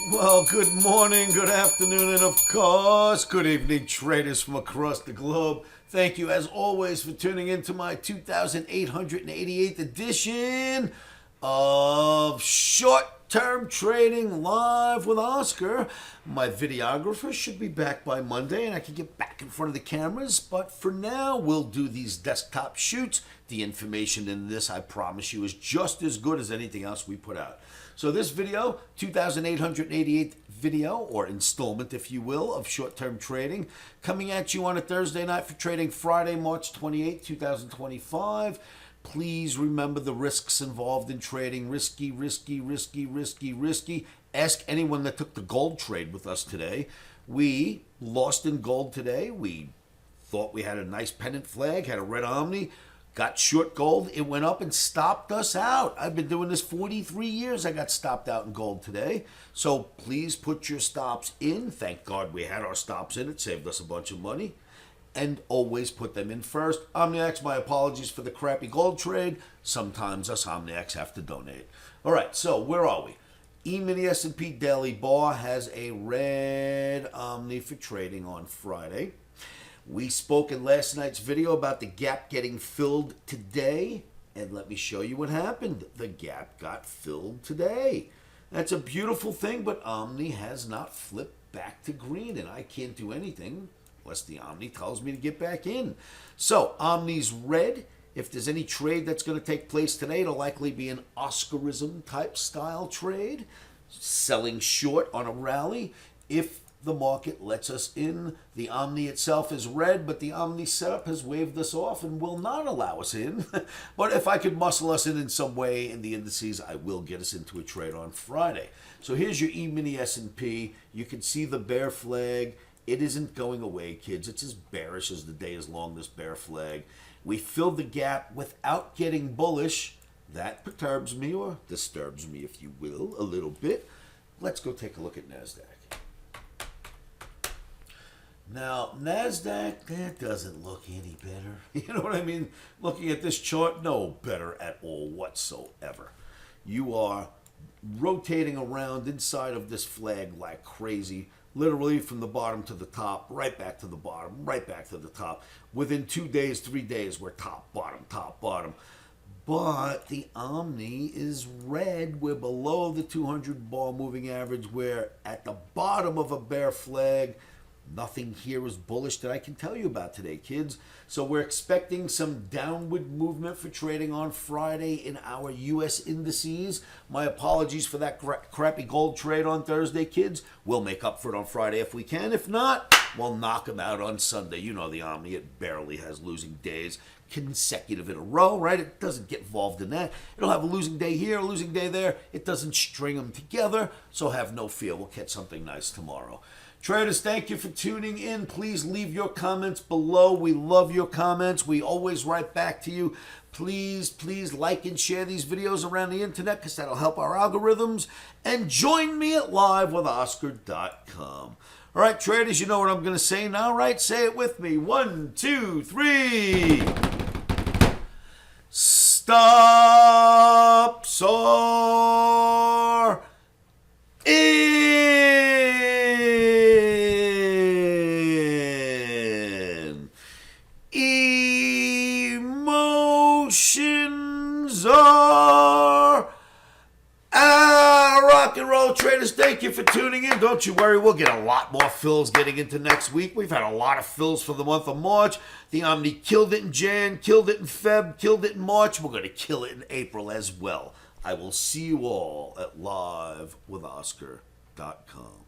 Well, good morning, good afternoon, and of course, good evening, traders from across the globe. Thank you, as always, for tuning in to my 2888th edition of Short-Term Trading Live with Oscar. My videographer should be back by Monday, and I can get back in front of the cameras. But for now, we'll do these desktop shoots. The information in this, I promise you, is just as good as anything else we put out. So this video, 2888th video, or installment, if you will, of short-term trading, coming at you on a Thursday night for trading Friday, March 28, 2025. Please remember the risks involved in trading. Risky, risky, risky, risky, risky. Ask anyone that took the gold trade with us today. We lost in gold today. We thought we had a nice pennant flag, had a red OMNI. Got short gold, it went up and stopped us out. I've been doing this 43 years. I got stopped out in gold today. So please put your stops in. Thank God we had our stops in. It saved us a bunch of money. And always put them in first. OMNIACs, my apologies for the crappy gold trade. Sometimes us OMNIACs have to donate. All right, so where are we? E-mini S&P Daily Bar has a red OMNI for trading on Friday. We spoke in last night's video about the gap getting filled today, and let me show you what happened. The gap got filled today. That's a beautiful thing, but OMNI has not flipped back to green, and I can't do anything unless the OMNI tells me to get back in. So OMNI's red. If there's any trade that's going to take place today, it'll likely be an Oscarism type style trade, selling short on a rally. If the market lets us in, the OMNI itself is red, but the OMNI setup has waved us off and will not allow us in. But if I could muscle us in some way in the indices, I will get us into a trade on Friday. So here's your E-mini S&P. You can see the bear flag. It isn't going away, kids. It's as bearish as the day is long, this bear flag. We filled the gap without getting bullish. That perturbs me, or disturbs me, if you will, a little bit. Let's go take a look at NASDAQ. Now, NASDAQ, that doesn't look any better. You know what I mean? Looking at this chart, no better at all whatsoever. You are rotating around inside of this flag like crazy, literally from the bottom to the top, right back to the bottom, right back to the top. Within 2 days, 3 days, we're top, bottom, top, bottom. But the OMNI is red. We're below the 200 bar moving average. We're at the bottom of a bear flag. Nothing here is bullish that I can tell you about today, kids. So we're expecting some downward movement for trading on Friday in our U.S. indices. My apologies for that crappy gold trade on Thursday, kids. We'll make up for it on Friday if we can. If not, we'll knock them out on Sunday. You know the OMNI, it barely has losing days consecutive in a row, right? It doesn't get involved in that. It'll have a losing day here, a losing day there. It doesn't string them together, so have no fear. We'll catch something nice tomorrow. Traders, thank you for tuning in. Please leave your comments below. We love your comments. We always write back to you. Please, please like and share these videos around the internet because that'll help our algorithms. And join me at livewithoscar.com. All right, traders, you know what I'm going to say now, right? Say it with me. 1, 2, 3. Stop, soar, emotions are rock and roll. Traders, thank you for tuning in. Don't you worry, we'll get a lot more fills getting into next week. We've had a lot of fills for the month of March. The OMNI killed it in Jan, killed it in Feb, killed it in March. We're going to kill it in April as well. I will see you all at livewithoscar.com.